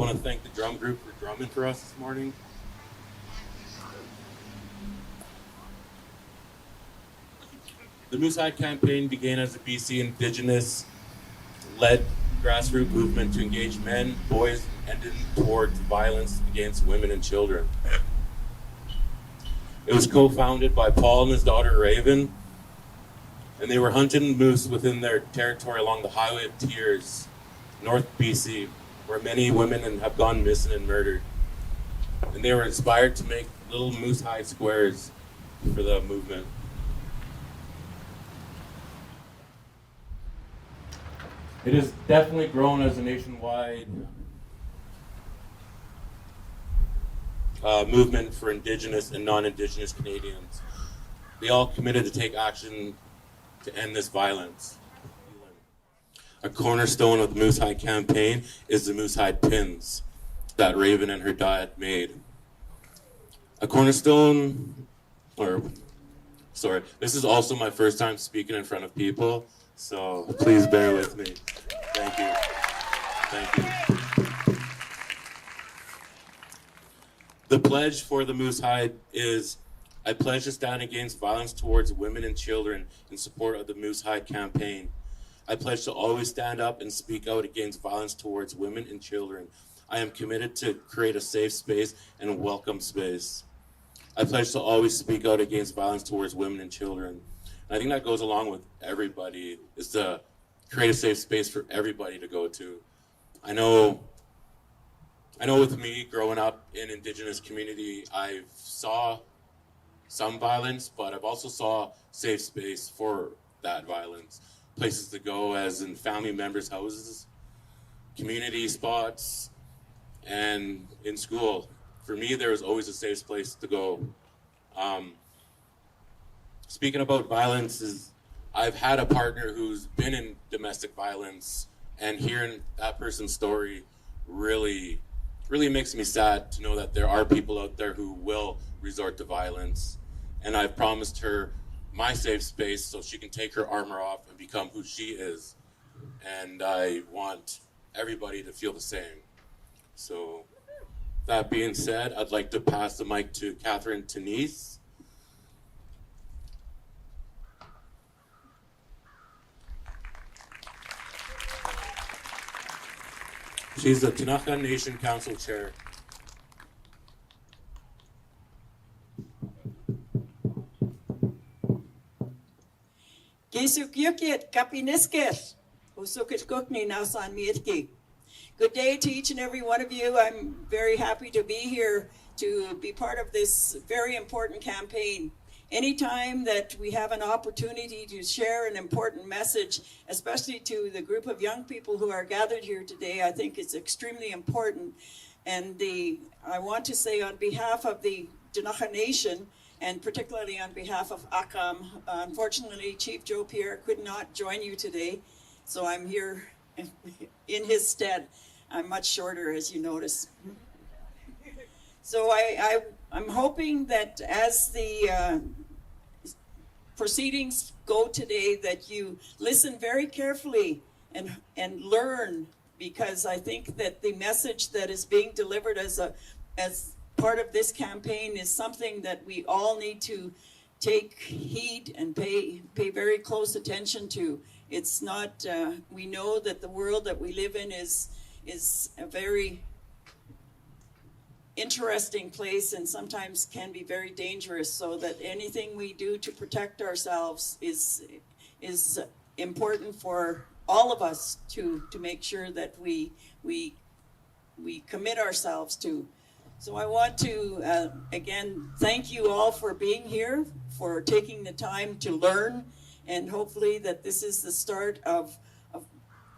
want to thank the drum group for drumming for us this morning. The Moose Hide campaign began as a BC Indigenous-led grassroots movement to engage men, boys, and towards violence against women and children. It was co-founded by Paul and his daughter Raven, and they were hunting moose within their territory along the Highway of Tears, North BC, where many women have gone missing and murdered. And they were inspired to make little moose hide squares for the movement. It has definitely grown as a nationwide movement for Indigenous and non-Indigenous Canadians. They all committed to take action to end this violence. A cornerstone of the Moose Hide campaign is the Moose Hide pins that Raven and her dad made. This is also my first time speaking in front of people, so please bear with me. Thank you. Thank you. The pledge for the Moose Hide is, I pledge to stand against violence towards women and children in support of the Moose Hide campaign. I pledge to always stand up and speak out against violence towards women and children. I am committed to create a safe space and a welcome space. I pledge to always speak out against violence towards women and children. And I think that goes along with everybody, is to create a safe space for everybody to go to. I know with me growing up in Indigenous community, I saw some violence, but I've also saw safe space for that violence. Places to go as in family members' houses, community spots, and in school. For me, there was always a safe place to go. Speaking about violence, I've had a partner who's been in domestic violence, and hearing that person's story really makes me sad to know that there are people out there who will resort to violence. And I've promised her my safe space so she can take her armor off and become who she is. And I want everybody to feel the same. So that being said, I'd like to pass the mic to Catherine Tenise. She's the Ktunaxa Nation Council Chair. Good day to each and every one of you. I'm very happy to be here to be part of this very important campaign. Anytime that we have an opportunity to share an important message, especially to the group of young people who are gathered here today, I think it's extremely important. And I want to say on behalf of the Ktunaxa Nation, and particularly on behalf of ACAM, unfortunately, Chief Joe Pierre could not join you today, so I'm here in his stead. I'm much shorter, as you notice. So I'm hoping that as the proceedings go today, that you listen very carefully and learn, because I think that the message that is being delivered as part of this campaign is something that we all need to take heed and pay very close attention to. It's not, we know that the world that we live in is a very interesting place and sometimes can be very dangerous, so that anything we do to protect ourselves is important for all of us to make sure that we commit ourselves to. So I want to, again, thank you all for being here, for taking the time to learn, and hopefully that this is the start of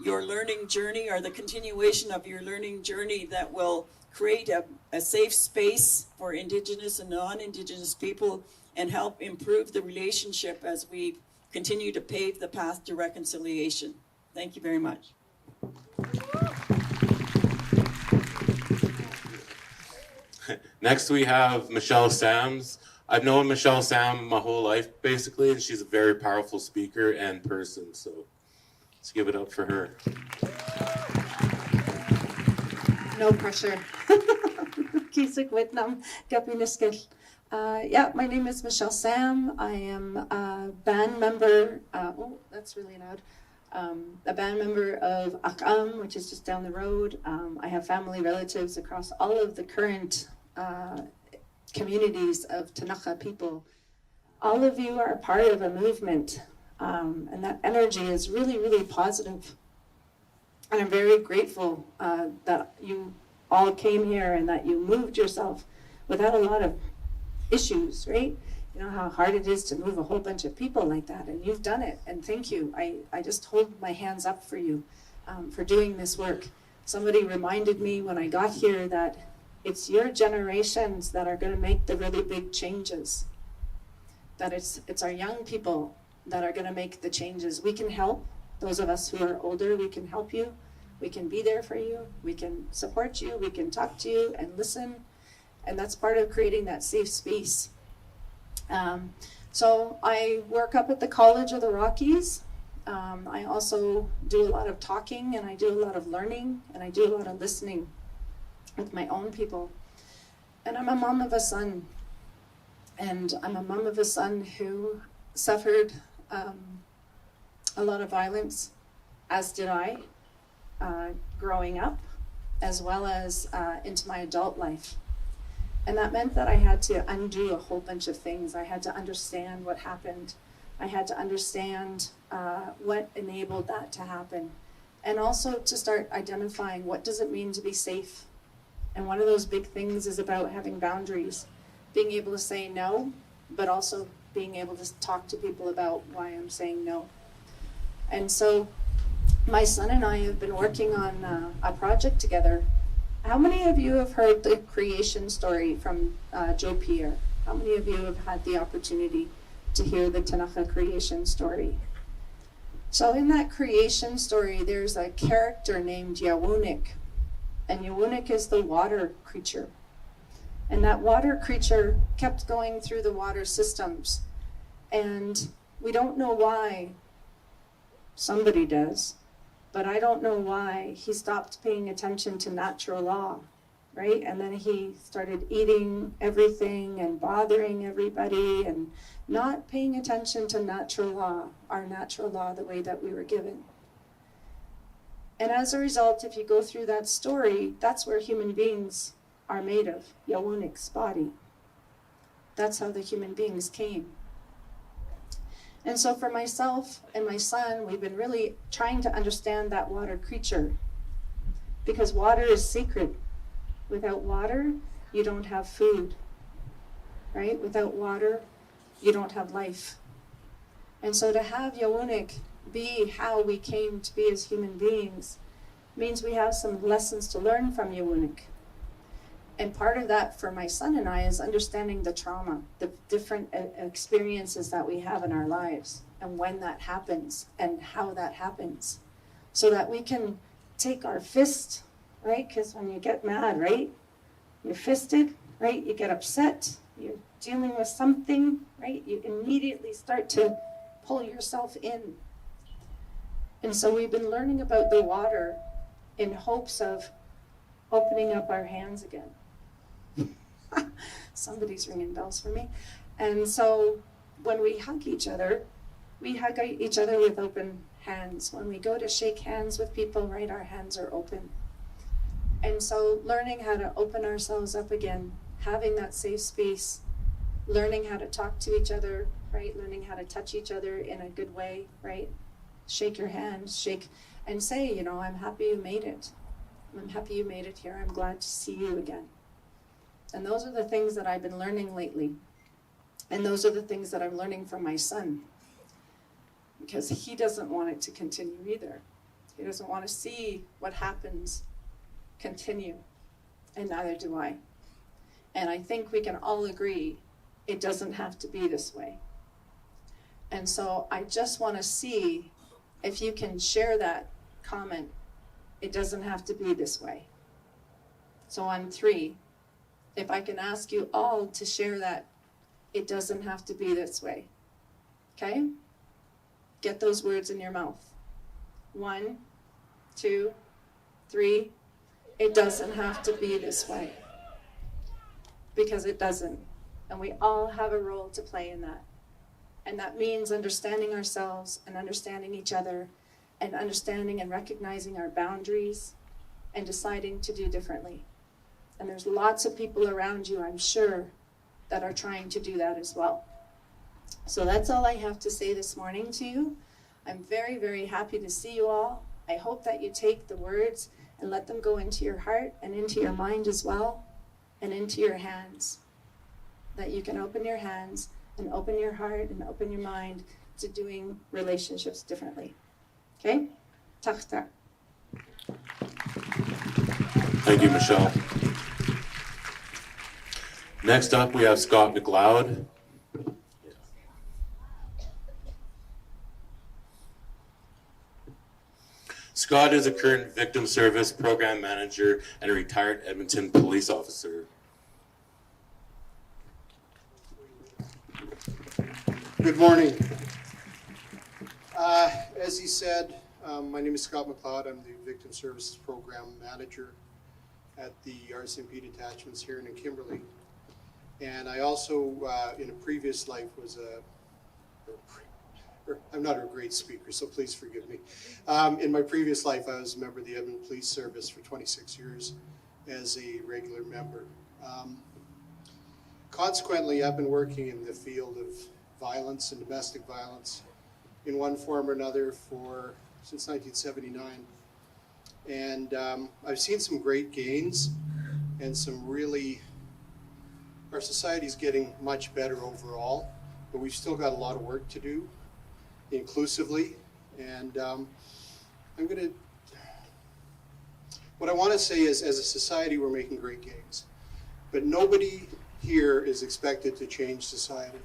your learning journey, or the continuation of your learning journey that will create a safe space for Indigenous and non-Indigenous people and help improve the relationship as we continue to pave the path to reconciliation. Thank you very much. Next we have Michelle Sams. I've known Michelle Sam my whole life, basically, and she's a very powerful speaker and person, so let's give it up for her. No pressure. Kisik Vietnam, Gapiniskil. Yeah, my name is Michelle Sam. I am a band member. Oh, that's really loud. A band member of Akam, which is just down the road. I have family relatives across all of the current communities of Tanaka people. All of you are part of a movement, and that energy is really, really positive. And I'm very grateful that you all came here and that you moved yourself without a lot of issues, right? You know how hard it is to move a whole bunch of people like that, and you've done it, and thank you. I just hold my hands up for you for doing this work. Somebody reminded me when I got here that it's your generations that are going to make the really big changes, that it's our young people that are going to make the changes. We can help. Those of us who are older, we can help you. We can be there for you. We can support you. We can talk to you and listen. And that's part of creating that safe space. So I work up at the College of the Rockies. I also do a lot of talking, and I do a lot of learning, and I do a lot of listening with my own people. And I'm a mom of a son. And I'm a mom of a son who suffered a lot of violence, as did I, growing up, as well as into my adult life. And that meant that I had to undo a whole bunch of things. I had to understand what happened. I had to understand what enabled that to happen. And also to start identifying what does it mean to be safe. And one of those big things is about having boundaries, being able to say no, but also being able to talk to people about why I'm saying no. And so my son and I have been working on a project together. How many of you have heard the creation story from Joe Pierre? How many of you have had the opportunity to hear the Tanaka creation story? So in that creation story, there's a character named Yawunik. And Yawunik is the water creature. And that water creature kept going through the water systems. And we don't know why. Somebody does. But I don't know why he stopped paying attention to natural law, right? And then he started eating everything and bothering everybody and not paying attention to natural law, our natural law, the way that we were given. And as a result, if you go through that story, that's where human beings are made of, Yawunik's body. That's how the human beings came. And so for myself and my son, we've been really trying to understand that water creature, because water is sacred. Without water, you don't have food, right? Without water, you don't have life. And so to have Yawunik be how we came to be as human beings means we have some lessons to learn from Yawunik. And part of that for my son and I is understanding the trauma, the different experiences that we have in our lives, and when that happens and how that happens, so that we can take our fist, right? Because when you get mad, right, you're fisted, right? You get upset, you're dealing with something, right? You immediately start to pull yourself in. And so we've been learning about the water in hopes of opening up our hands again. Somebody's ringing bells for me. And so when we hug each other with open hands. When we go to shake hands with people, right, our hands are open. And so learning how to open ourselves up again, having that safe space, learning how to talk to each other, right, learning how to touch each other in a good way, right, shake your hand, shake, and say, you know, I'm happy you made it. I'm happy you made it here. I'm glad to see you again. And those are the things that I've been learning lately. And those are the things that I'm learning from my son. Because he doesn't want it to continue either. He doesn't want to see what happens continue. And neither do I. And I think we can all agree it doesn't have to be this way. And so I just want to see if you can share that comment. It doesn't have to be this way. So on 3, if I can ask you all to share that, it doesn't have to be this way. Okay? Get those words in your mouth. 1, 2, 3. It doesn't have to be this way, because it doesn't. And we all have a role to play in that. And that means understanding ourselves and understanding each other and understanding and recognizing our boundaries and deciding to do differently. And there's lots of people around you, I'm sure, that are trying to do that as well. So that's all I have to say this morning to you. I'm very, very happy to see you all. I hope that you take the words and let them go into your heart and into your mind as well, and into your hands. That you can open your hands and open your heart and open your mind to doing relationships differently. Okay? Tachta. Thank you, Michelle. Next up, we have Scott McLeod. Scott is a current victim service program manager and a retired Edmonton police officer. Good morning. As he said, my name is Scott McLeod. I'm the Victim Services Program Manager at the RCMP detachments here in Kimberley. And I also, in a previous life, was I'm not a great speaker, so please forgive me. In my previous life, I was a member of the Edmonton Police Service for 26 years as a regular member. Consequently, I've been working in the field of violence and domestic violence in one form or another since 1979. And I've seen some great gains and our society's getting much better overall, but we've still got a lot of work to do inclusively. And what I want to say is, as a society, we're making great gains, but nobody here is expected to change society.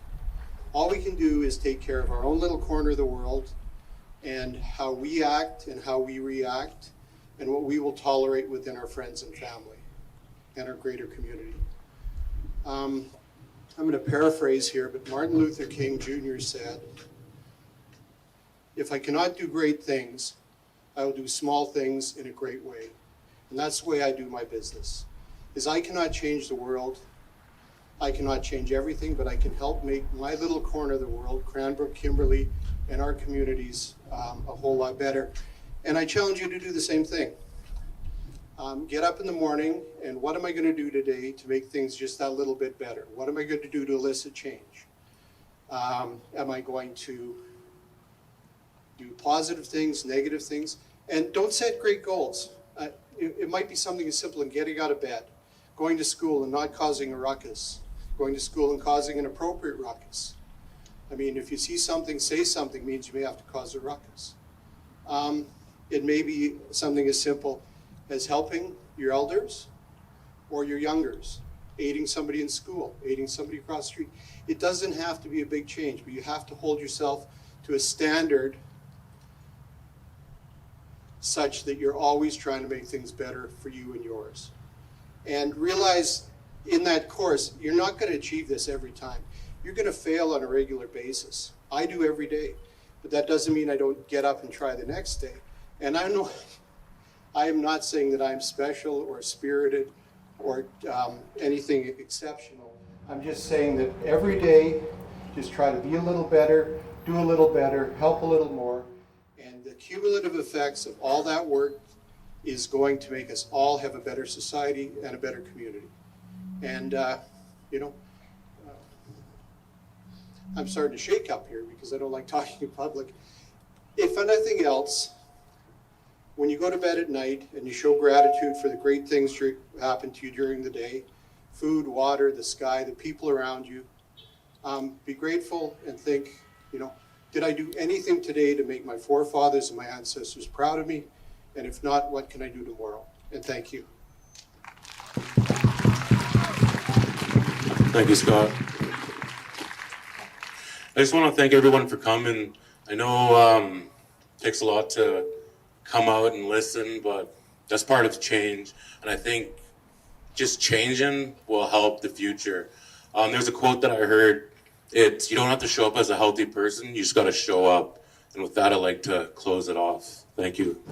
All we can do is take care of our own little corner of the world and how we act and how we react and what we will tolerate within our friends and family and our greater community. I'm going to paraphrase here, but Martin Luther King Jr. said, "If I cannot do great things, I will do small things in a great way." And that's the way I do my business. Is I cannot change the world. I cannot change everything, but I can help make my little corner of the world, Cranbrook, Kimberley, and our communities a whole lot better. And I challenge you to do the same thing. Get up in the morning, and what am I going to do today to make things just that little bit better? What am I going to do to elicit change? Am I going to do positive things, negative things? And don't set great goals. It might be something as simple as getting out of bed, going to school and not causing a ruckus, going to school and causing an appropriate ruckus. I mean, if you see something, say something means you may have to cause a ruckus. It may be something as simple as helping your elders or your youngers, aiding somebody in school, aiding somebody across the street. It doesn't have to be a big change, but you have to hold yourself to a standard such that you're always trying to make things better for you and yours. And realize in that course, you're not going to achieve this every time. You're going to fail on a regular basis. I do every day, but that doesn't mean I don't get up and try the next day. And I know I am not saying that I'm special or spirited or anything exceptional. I'm just saying that every day, just try to be a little better, do a little better, help a little more. And the cumulative effects of all that work is going to make us all have a better society and a better community. And, I'm starting to shake up here because I don't like talking in public. If for nothing else, when you go to bed at night and you show gratitude for the great things that happen to you during the day, food, water, the sky, the people around you, be grateful and think, did I do anything today to make my forefathers and my ancestors proud of me? And if not, what can I do tomorrow? And thank you. Thank you, Scott. I just want to thank everyone for coming. I know it takes a lot to come out and listen, but that's part of change. And I think just changing will help the future. There's a quote that I heard. It's, you don't have to show up as a healthy person, you just got to show up. And with that, I'd like to close it off. Thank you.